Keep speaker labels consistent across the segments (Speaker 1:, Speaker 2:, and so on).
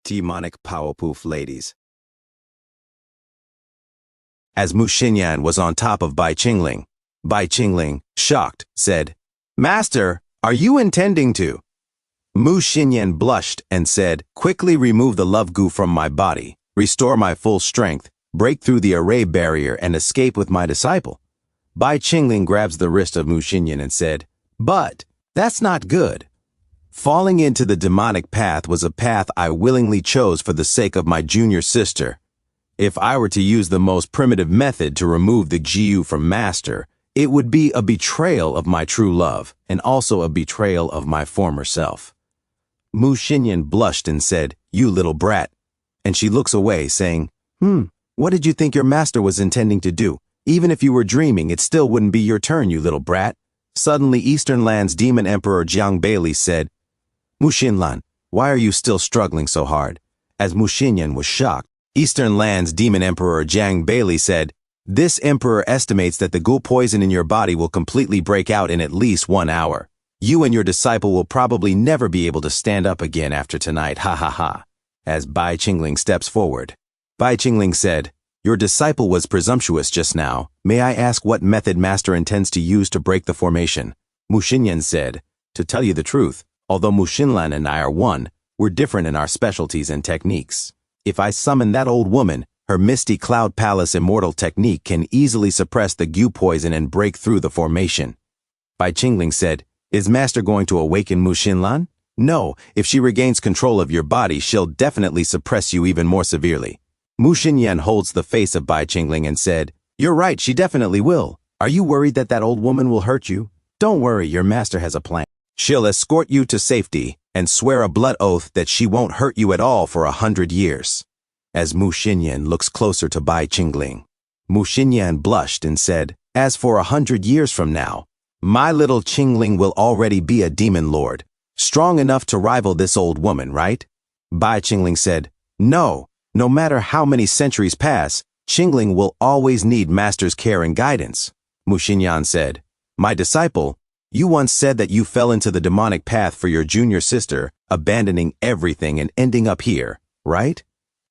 Speaker 1: Demonic Powapoof ladies. As Mu Xinyan was on top of Bai Qingling, shocked, said, "Master, are you intending to?" Mu Xinyan blushed and said, "Quickly remove the love goo from my body, restore my full strength, break through the array barrier and escape with my disciple." Bai Qingling grabs the wrist of Mu Xinyan and said, "But that's not good. Falling into the demonic path was a path I willingly chose for the sake of my junior sister. If I were to use the most primitive method to remove the Jiu from Master, it would be a betrayal of my true love and also a betrayal of my former self." Mu Xinyan blushed and said, "You little brat." And she looks away, saying, What did you think your master was intending to do? Even if you were dreaming, it still wouldn't be your turn, you little brat." Suddenly, Eastern Land's Demon Emperor Jiang Bailey said, "Mu Xinlan, why are you still struggling so hard?" As Mu Xinyan was shocked, Eastern Land's Demon Emperor Jiang Bailey said, "This emperor estimates that the ghoul poison in your body will completely break out in at least 1 hour. You and your disciple will probably never be able to stand up again after tonight, ha ha ha." As Bai Qingling steps forward, Bai Qingling said, "Your disciple was presumptuous just now. May I ask what method Master intends to use to break the formation?" Mu Xinyan said, "To tell you the truth, although Mu Xinlan and I are one, we're different in our specialties and techniques. If I summon that old woman, her Misty Cloud Palace immortal technique can easily suppress the Gu poison and break through the formation." Bai Qingling said, "Is Master going to awaken Mu Xinlan?" "No, if she regains control of your body, she'll definitely suppress you even more severely." Mu Xinyan holds the face of Bai Qingling and said, "You're right, she definitely will. Are you worried that that old woman will hurt you? Don't worry, your master has a plan. She'll escort you to safety and swear a blood oath that she won't hurt you at all for 100 years. As Mu Xinyan looks closer to Bai Qingling, Mu Xinyan blushed and said, "As for 100 years from now, my little Qingling will already be a demon lord, strong enough to rival this old woman, right?" Bai Qingling said, No matter how many centuries pass, Qingling will always need Master's care and guidance." Mu Xinyan said, "My disciple, you once said that you fell into the demonic path for your junior sister, abandoning everything and ending up here, right?"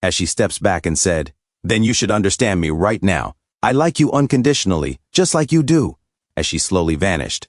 Speaker 1: As she steps back and said, "Then you should understand me right now. I like you unconditionally, just like you do." As she slowly vanished,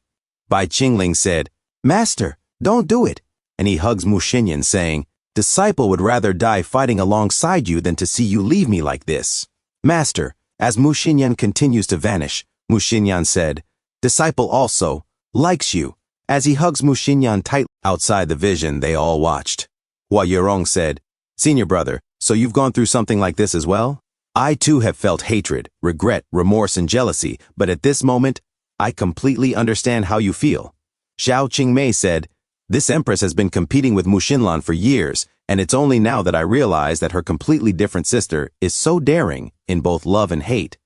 Speaker 1: Bai Qingling said, "Master, don't do it." And he hugs Mu Xinyan, saying, "Disciple would rather die fighting alongside you than to see you leave me like this." Master, as Mu Xinyan continues to vanish, Mu Xinyan said, "Disciple also likes you." As he hugs Mu Xinyan tight outside the vision, they all watched. Hua Yurong said, "Senior brother, so you've gone through something like this as well?" "I too have felt hatred, regret, remorse, and jealousy, but at this moment, I completely understand how you feel." Xiao Qingmei said, "This empress has been competing with Mu Xinlan for years, and it's only now that I realize that her completely different sister is so daring in both love and hate."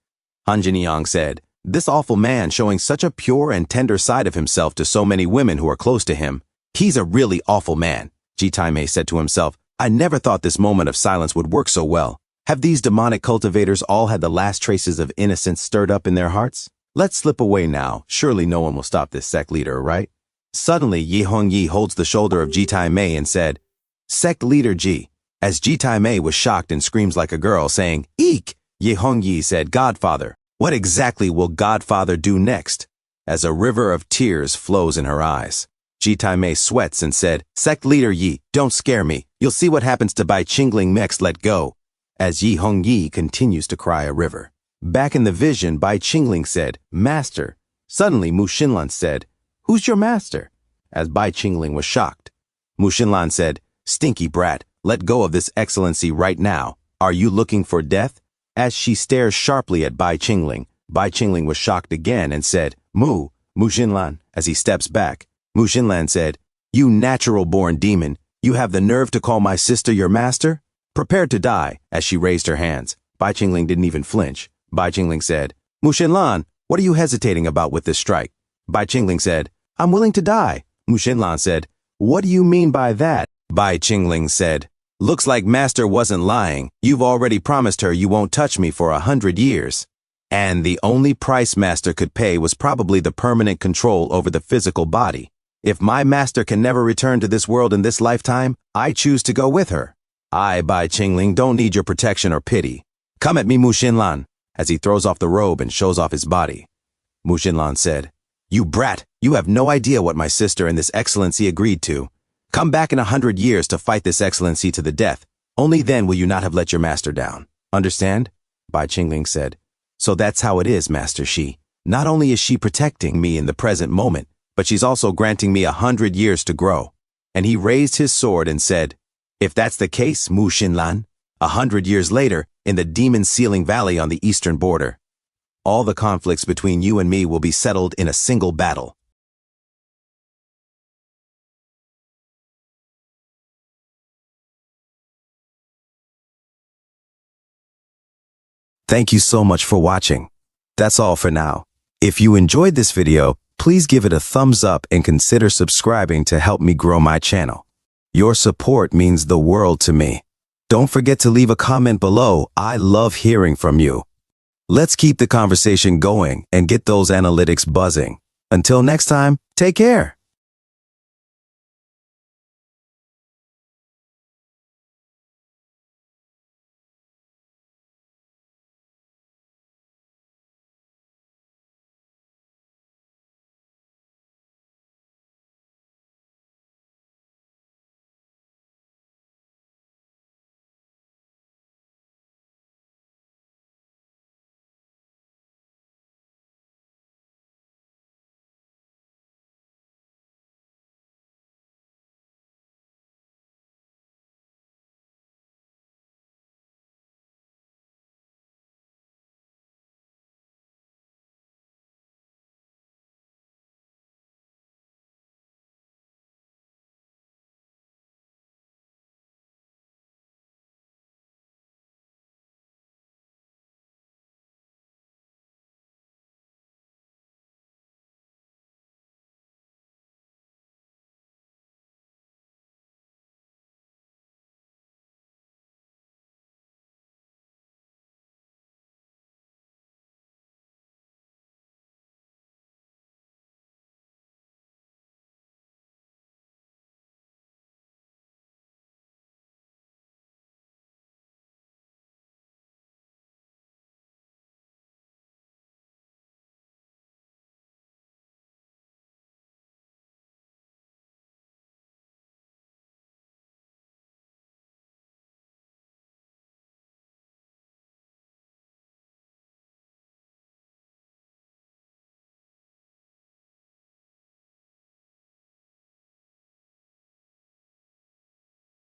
Speaker 1: Han Jinliang said, "This awful man showing such a pure and tender side of himself to so many women who are close to him. He's a really awful man." Ji Taimei said to himself, "I never thought this moment of silence would work so well. Have these demonic cultivators all had the last traces of innocence stirred up in their hearts? Let's slip away now. Surely no one will stop this sect leader, right?" Suddenly, Yi Hongyi holds the shoulder of Ji Taimei and said, "Sect leader Ji." As Ji Taimei was shocked and screams like a girl, saying, "Eek!" Yi Hongyi said, "Godfather, what exactly will Godfather do next?" As a river of tears flows in her eyes, Ji Taimei sweats and said, "Sect leader Yi, don't scare me. You'll see what happens to Bai Qingling next, let go." As Yi Hongyi continues to cry a river. Back in the vision, Bai Qingling said, "Master." Suddenly, Mu Xinlan said, "Who's your master?" As Bai Qingling was shocked, Mu Xinlan said, "Stinky brat, let go of this excellency right now. Are you looking for death?" As she stares sharply at Bai Qingling was shocked again and said, Mu Xinlan." As he steps back, Mu Xinlan said, "You natural-born demon, you have the nerve to call my sister your master? Prepare to die." As she raised her hands, Bai Qingling didn't even flinch. Bai Qingling said, "Mu Xinlan, what are you hesitating about with this strike?" Bai Qingling said, "I'm willing to die." Mu Xinlan said, "What do you mean by that?" Bai Qingling said, "Looks like Master wasn't lying. You've already promised her you won't touch me for 100 years. And the only price Master could pay was probably the permanent control over the physical body. If my master can never return to this world in this lifetime, I choose to go with her. I, Bai Qingling, don't need your protection or pity. Come at me, Mu Xinlan, as he throws off the robe and shows off his body. Mu Xinlan said, You brat, you have no idea what my sister and this excellency agreed to. Come back in 100 years to fight this excellency to the death. Only then will you not have let your master down. Understand? Bai Qingling said, So that's how it is, Master Shi. Not only is she protecting me in the present moment, but she's also granting me 100 years to grow. And he raised his sword and said, If that's the case, Mu Xinlan, 100 years later, in the Demon Sealing Valley on the eastern border, all the conflicts between you and me will be settled in a single battle. Thank you so much for watching. That's all for now. If you enjoyed this video, please give it a thumbs up and consider subscribing to help me grow my channel. Your support means the world to me. Don't forget to leave a comment below. I love hearing from you. Let's keep the conversation going and get those analytics buzzing. Until next time, take care.